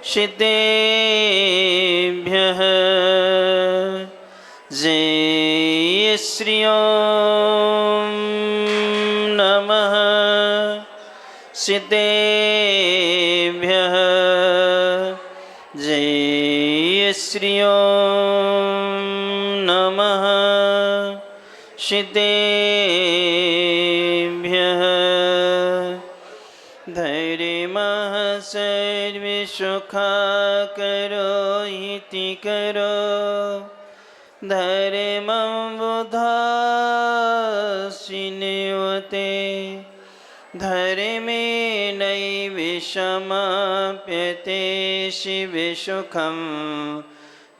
सिद्धेभ्यः जय श्री ओम नमः। सिद्धेभ्यः जय श्री ओम नमः। सिद्धेभ्यः धैर्यमः सर्वे सुखाकरो इति करो धर्मं बुधासिन्युते धर्मेणैव समाप्यते शिवे सुखं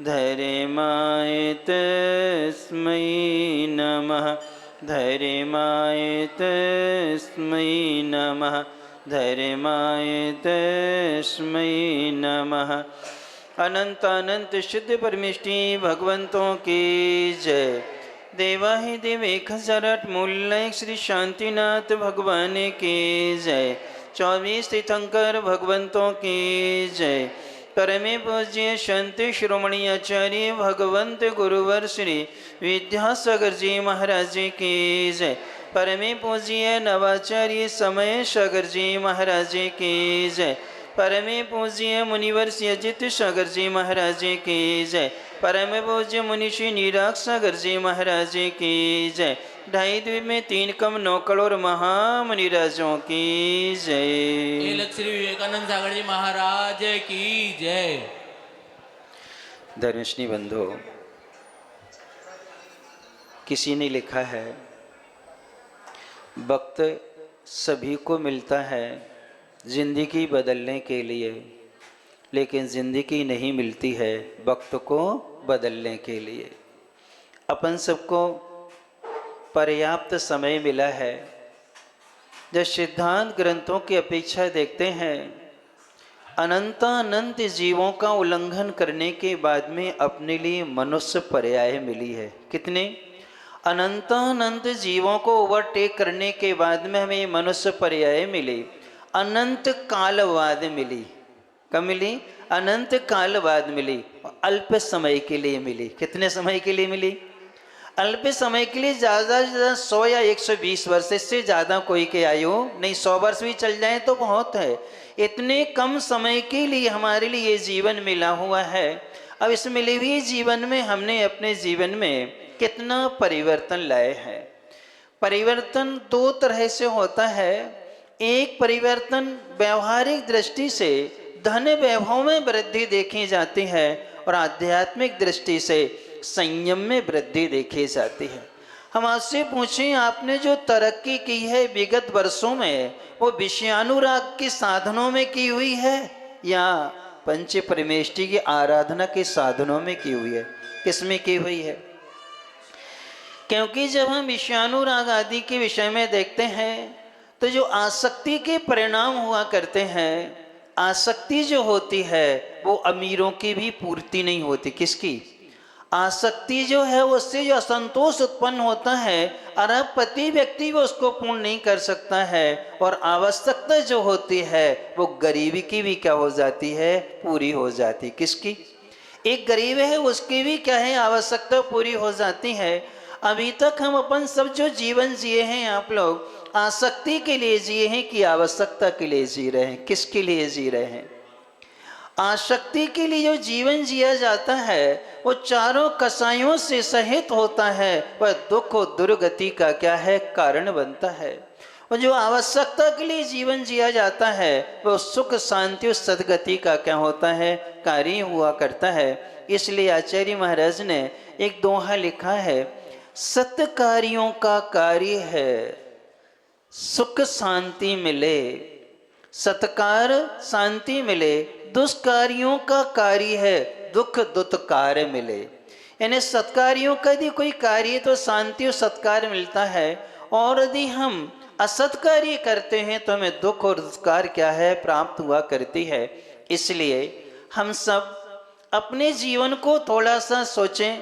धर्माय तस्मै नमः। धर्माय तस्मै नमः। धर्माय तस्मै नमः। अनंत अनंत शुद्ध परमेष्टि भगवंतों की जय। देवाहि देव 1008 मूल्य श्री शांतिनाथ भगवान की जय। 24 तीर्थंकर भगवंतों की जय। परमे पूज्य संत शिरोमणि आचार्य भगवंत गुरुवर श्री विद्यासागर जी महाराज जी की जय। परमे पूज्य नवाचार्य समय सागर जी महाराज जी की जय। परमे पूज्य मुनिवर अजित सागर जी महाराज जी की जय। परम पूज्य मुनिषि निराग सागर जी महाराज जी की जय। 2.5 द्वीप में 3 कम 9 करोड़ महामुनिराजों की जय। श्री विवेकानंद सागर जी महाराज की जय। धर्मश्री बंधु, किसी ने लिखा है वक्त सभी को मिलता है जिंदगी बदलने के लिए, लेकिन जिंदगी नहीं मिलती है वक्त को बदलने के लिए। अपन सबको पर्याप्त समय मिला है। जब सिद्धांत ग्रंथों की अपेक्षा देखते हैं, अनंत जीवों का उल्लंघन करने के बाद में अपने लिए मनुष्य पर्याय मिली है। कितने अनंत जीवों को ओवरटेक करने के बाद में हमें मनुष्य पर्याय मिली। अनंत काल बाद मिली। कब मिली? अनंत काल बाद मिली। अल्प समय के लिए मिली। कितने समय के लिए मिली? अल्प समय के लिए। ज़्यादा से ज़्यादा 100 या 120 वर्ष, इससे ज़्यादा कोई के आयु नहीं। 100 वर्ष भी चल जाए तो बहुत है। इतने कम समय के लिए हमारे लिए ये जीवन मिला हुआ है। अब इस मिले हुए जीवन में हमने अपने जीवन में कितना परिवर्तन लाए हैं। परिवर्तन 2 तरह से होता है। एक परिवर्तन व्यवहारिक दृष्टि से धन वैभव में वृद्धि देखी जाती है और आध्यात्मिक दृष्टि से संयम में वृद्धि देखी जाती है। हम आपसे पूछें, आपने जो तरक्की की है विगत वर्षों में, वो विषयानुराग के साधनों में की हुई है या पंच परमेष्टि की आराधना के साधनों में की हुई है? किसमें की हुई है? क्योंकि जब हम विषयानुराग आदि के विषय में देखते हैं तो जो आसक्ति के परिणाम हुआ करते हैं, आसक्ति जो होती है वो अमीरों की भी पूर्ति नहीं होती। किसकी? आसक्ति जो है उससे जो असंतोष उत्पन्न होता है, अरबपति व्यक्ति वो उसको पूर्ण नहीं कर सकता है। और आवश्यकता जो होती है वो गरीबी की भी क्या हो जाती है? पूरी हो जाती। किसकी? एक गरीब है उसकी भी क्या है? आवश्यकता पूरी हो जाती है। अभी तक हम अपन सब जो जीवन जिए हैं, आप लोग आसक्ति के लिए जिए हैं कि आवश्यकता के लिए जी रहे हैं? किसके लिए जी रहे हैं? आसक्ति के लिए जो जीवन जिया जाता है वो चारों कसायों से सहित होता है। वह दुख और दुर्गति का क्या है? कारण बनता है। और जो आवश्यकता के लिए जीवन जिया जाता है वो सुख शांति और सदगति का क्या होता है? कार्य हुआ करता है। इसलिए आचार्य महाराज ने एक दोहा लिखा है, सत्कार्यों का कार्य है सुख शांति मिले, सत्कार शांति मिले, दुष्कार्यों का कार्य है दुख दुत्कार मिले। यानी सत्कार्यों का यदि कोई कार्य तो शांति और सत्कार मिलता है, और यदि हम असत्कार्य करते हैं तो हमें दुख और दुष्कार क्या है? प्राप्त हुआ करती है। इसलिए हम सब अपने जीवन को थोड़ा सा सोचें।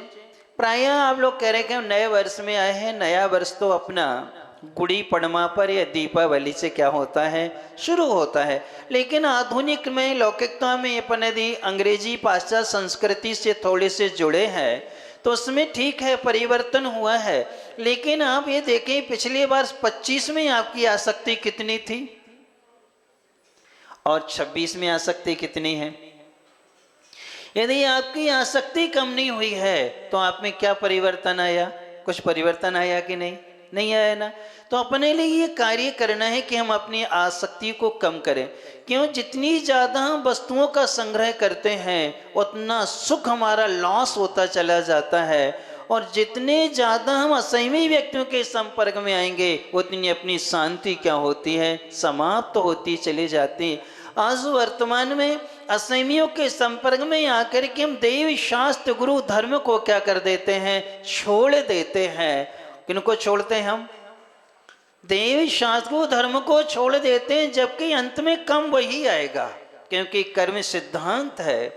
प्रायः आप लोग कह रहे हैं कि हम नए वर्ष में आए हैं, नया वर्ष तो अपना गुड़ी पड़वा पर या दीपावली से क्या होता है, शुरू होता है। लेकिन आधुनिक में, लौकिकता में अपन यदि अंग्रेजी पाश्चात्य संस्कृति से थोड़े से जुड़े हैं तो उसमें ठीक है, परिवर्तन हुआ है। लेकिन आप ये देखें, पिछली बार 25 में आपकी आसक्ति कितनी थी और 26 में आसक्ति कितनी है? यदि आपकी आसक्ति कम नहीं हुई है तो आप में क्या परिवर्तन आया? कुछ परिवर्तन आया कि नहीं? नहीं आया ना। तो अपने लिए ये कार्य करना है कि हम अपनी आसक्ति को कम करें। क्यों? जितनी ज़्यादा हम वस्तुओं का संग्रह करते हैं उतना सुख हमारा लॉस होता चला जाता है, और जितने ज़्यादा हम असंयमी व्यक्तियों के संपर्क में आएंगे उतनी अपनी शांति क्या होती है, समाप्त तो होती चली जाती। आज वर्तमान में असंयमियों के संपर्क में आकर के हम देव शास्त्र गुरु धर्म को क्या कर देते हैं, छोड़ देते हैं। किनको छोड़ते हैं हम? देव शास्त्र गुरु धर्म को छोड़ देते हैं, जबकि अंत में कम वही आएगा, क्योंकि कर्म सिद्धांत है।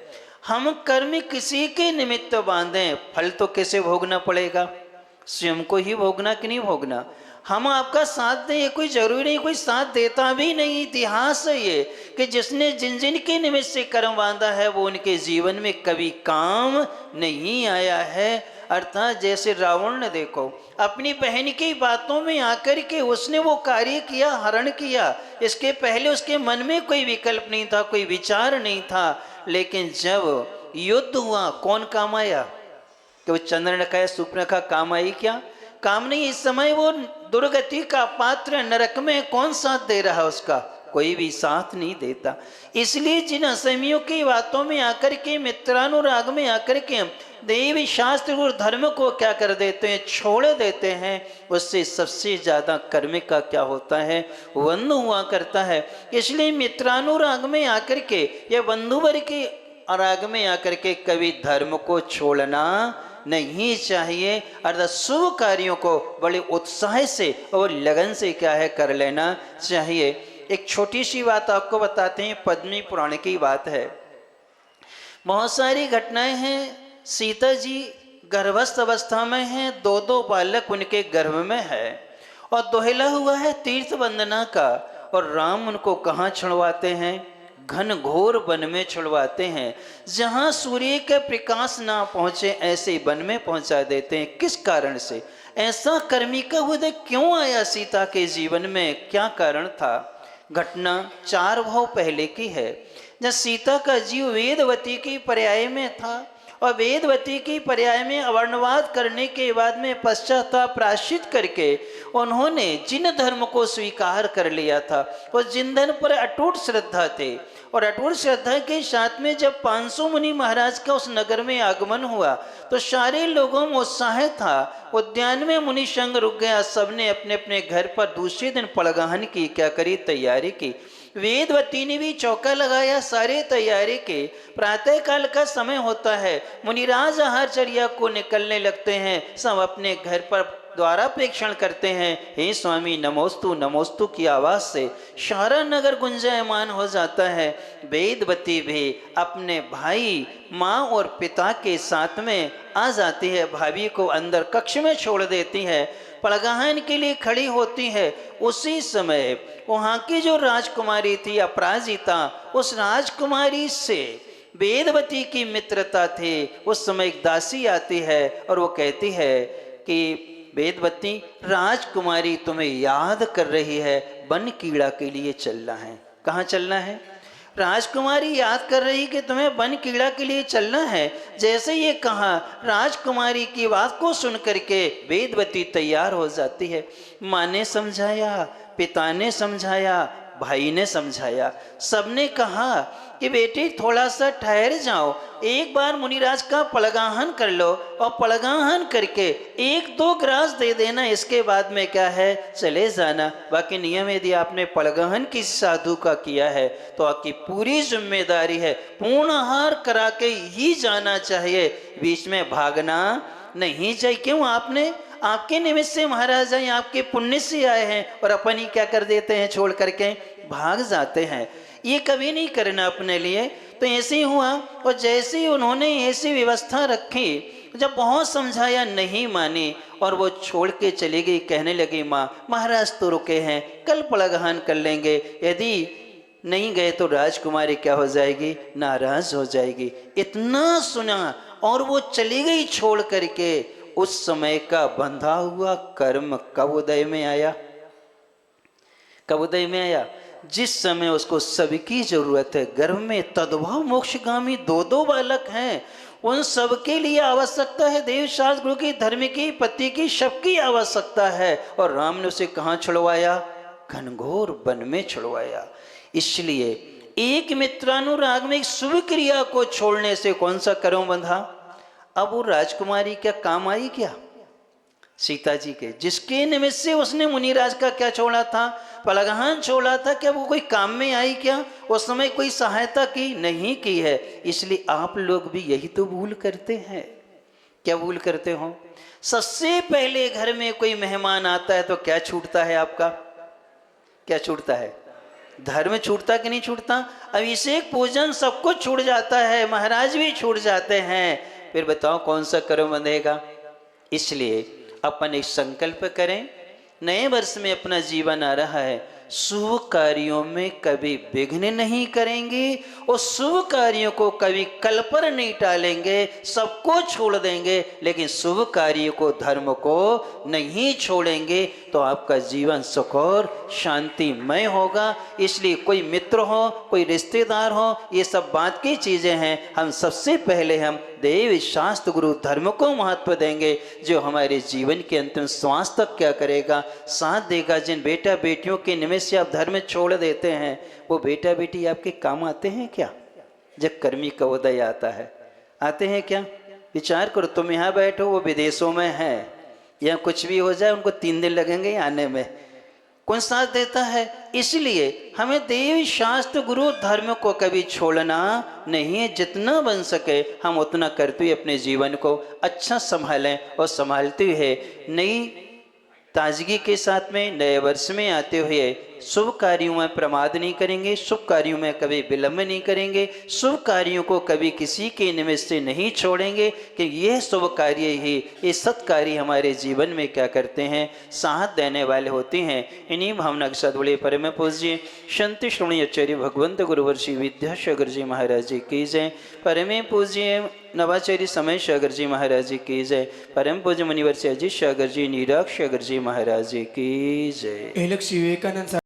हम कर्म किसी के निमित्त बांधें, फल तो कैसे भोगना पड़ेगा? स्वयं को ही भोगना कि नहीं भोगना? हम आपका साथ दें ये कोई जरूरी नहीं, कोई साथ देता भी नहीं। इतिहास है ये कि जिसने जिन जिन के निमित्त से कर्म बांधा है वो उनके जीवन में कभी काम नहीं आया है। अर्थात जैसे रावण ने देखो अपनी बहन की बातों में आकर के उसने वो कार्य किया, हरण किया। इसके पहले उसके मन में कोई विकल्प नहीं था, कोई विचार नहीं था। लेकिन जब युद्ध हुआ कौन काम आया? कि वो चंद्रनखा सुपर्णखा काम आई क्या? काम नहीं। इस समय वो दुर्गति का पात्र, नरक में कौन साथ दे रहा है उसका? कोई भी साथ नहीं देता। इसलिए जिन असमियों की बातों में आकर के, मित्रानुराग में आकर के देवी शास्त्र और धर्म को क्या कर देते हैं, छोड़ देते हैं, उससे सबसे ज्यादा कर्म का क्या होता है, बंध हुआ करता है। इसलिए मित्रानुराग में आकर के या बंधुवर के राग में आकर के कभी धर्म को छोड़ना नहीं चाहिए। अर्थात शुभ कार्यों को बड़े उत्साह से और लगन से क्या है, कर लेना चाहिए। एक छोटी सी बात आपको बताते हैं, पद्मी पुराण की बात है। बहुत सारी घटनाएं हैं। सीता जी गर्भस्थ अवस्था में हैं, दो दो बालक उनके गर्भ में है, और दोहला हुआ है तीर्थ वंदना का। और राम उनको कहाँ छुड़वाते हैं? घन घोर वन में छुड़वाते हैं, जहाँ सूर्य का प्रकाश ना पहुँचे ऐसे वन में पहुँचा देते हैं। किस कारण से? ऐसा कर्मी का उदय क्यों आया सीता के जीवन में? क्या कारण था? घटना 4 भाव पहले की है, जब सीता का जीव वेदवती की पर्याय में था, और वेदवती की पर्याय में अवर्णवाद करने के बाद में पश्चाताप प्रायश्चित करके उन्होंने जिन धर्म को स्वीकार कर लिया था और जिन धर्म पर अटूट श्रद्धा थे, और अटूट श्रद्धा के साथ में जब 500 मुनि महाराज का उस नगर में आगमन हुआ तो सारे लोगों में उत्साह था। उद्यान में मुनि संग रुक गया, सबने अपने अपने घर पर दूसरे दिन पड़गाहन की क्या करी, तैयारी की। वेदवती ने भी चौका लगाया, सारे तैयारी के। प्रातः काल का समय होता है, मुनिराज आहारचर्या को निकलने लगते हैं, सब अपने घर पर द्वारापेक्षण करते हैं। हे स्वामी नमोस्तु नमोस्तु की आवाज से सारा नगर गुंजायमान हो जाता है। वेदवती भी अपने भाई, माँ और पिता के साथ में आ जाती है, भाभी को अंदर कक्ष में छोड़ देती है, पड़गाहन के लिए खड़ी होती है। उसी समय वहाँ की जो राजकुमारी थी अपराजिता, उस राजकुमारी से वेदवती की मित्रता थी। उस समय एक दासी आती है और वो कहती है कि वेदवती, राजकुमारी तुम्हें याद कर रही है, वन कीड़ा के लिए चलना है। कहाँ चलना है? राजकुमारी याद कर रही कि तुम्हें वन कीड़ा के लिए चलना है। जैसे ये कहा, राजकुमारी की बात को सुन करके वेदवती तैयार हो जाती है। माँ ने समझाया, पिता ने समझाया, भाई ने समझाया, सबने कहा कि बेटी थोड़ा सा ठहर जाओ, एक बार मुनिराज का पड़गाहन कर लो, और पड़गाहन करके 1-2 ग्रास दे देना, इसके बाद में क्या है, चले जाना। बाकी नियम यदि आपने पड़गाहन किसी साधु का किया है तो आपकी पूरी जिम्मेदारी है, पूर्ण आहार करा के ही जाना चाहिए, बीच में भागना नहीं चाहिए। क्यों? आपने, आपके निमित्त से महाराज आए, आपके पुण्य से आए हैं, और अपन ही क्या कर देते हैं, छोड़ करके भाग जाते हैं। ये कभी नहीं करना अपने लिए। तो ऐसे ही हुआ, और जैसे ही उन्होंने ऐसी व्यवस्था रखी, जब बहुत समझाया नहीं मानी और वो छोड़ के चली गई। कहने लगी माँ महाराज तो रुके हैं, कल पड़गहान कर लेंगे, यदि नहीं गए तो राजकुमारी क्या हो जाएगी, नाराज हो जाएगी। इतना सुना और वो चली गई छोड़ करके। उस समय का बंधा हुआ कर्म कब उदय में आया, कब उदय में आया? जिस समय उसको सबकी जरूरत है। गर्भ में तद्भव मोक्षगामी दो दो बालक हैं, उन सबके लिए आवश्यकता है देव शास्त्र गुरु की, धर्म की, पति की, सबकी आवश्यकता है। और राम ने उसे कहाँ छुड़वाया? घनघोर वन में छुड़वाया। इसलिए एक मित्रानुराग में एक शुभ क्रिया को छोड़ने से कौन सा कर्म बंधा? अब वो राजकुमारी क्या काम आई क्या? सीता जी के, जिसके निमित्त से उसने मुनिराज का क्या छोड़ा था, पलगहान छोड़ा था, क्या वो कोई काम में आई क्या? उस समय कोई सहायता की नहीं की है। इसलिए आप लोग भी यही तो भूल करते हैं। क्या भूल करते हो? सबसे पहले घर में कोई मेहमान आता है तो क्या छूटता है आपका? क्या छूटता है? धर्म छूटता कि नहीं छूटता? अभिषेक पूजन सब कुछ छूट जाता है, महाराज भी छूट जाते हैं। फिर बताओ कौन सा कर्म बंधेगा? इसलिए अपन एक संकल्प करें, नए वर्ष में अपना जीवन आ रहा है, शुभ कार्यों में कभी विघ्न नहीं करेंगे और शुभ कार्यों को कभी कल पर नहीं टालेंगे, सबको छोड़ देंगे, लेकिन शुभ कार्य को, धर्म को नहीं छोड़ेंगे, तो आपका जीवन सुख और शांतिमय होगा। इसलिए कोई मित्र हो, कोई रिश्तेदार हो, ये सब बात की चीज़ें हैं। हम सबसे पहले हम देव शास्त्र गुरु धर्म को महत्व देंगे, जो हमारे जीवन के अंतिम श्वास तक क्या करेगा, साथ देगा। जिन बेटा बेटियों के निमित्त से आप धर्म छोड़ देते हैं, वो बेटा बेटी आपके काम आते हैं क्या? जब कर्मी का उदय आता है, आते हैं क्या? विचार करो, तुम यहाँ बैठो, वो विदेशों में हैं, या कुछ भी हो जाए उनको 3 दिन लगेंगे आने में, कौन साथ देता है? इसलिए हमें देव शास्त्र गुरु धर्म को कभी छोड़ना नहीं है। जितना बन सके हम उतना करते हुए अपने जीवन को अच्छा संभालें, और संभालते हुए नई ताजगी के साथ में नए वर्ष में आते हुए शुभ कार्यों में प्रमाद नहीं करेंगे, शुभ कार्यों में कभी विलंब नहीं करेंगे, शुभ कार्यों को कभी किसी के निमित्त से नहीं छोड़ेंगे, कि यह शुभ कार्य ही, ये सत्कार्य हमारे जीवन में क्या करते हैं, साथ देने वाले होते हैं। इन्हीं भावना के साथ बड़े परम पूज्य संत श्रोणी आचार्य भगवंत गुरुवर्षि विद्यासागर जी महाराज जी की जय। परम पूज्य नवाचार्य समय सागर जी महाराज जी की जय। परम पूज्य मुनिवर से अजीत सागर जी, नीराज सागर जी महाराज जी की जय। लक्ष्मी विवेकानंद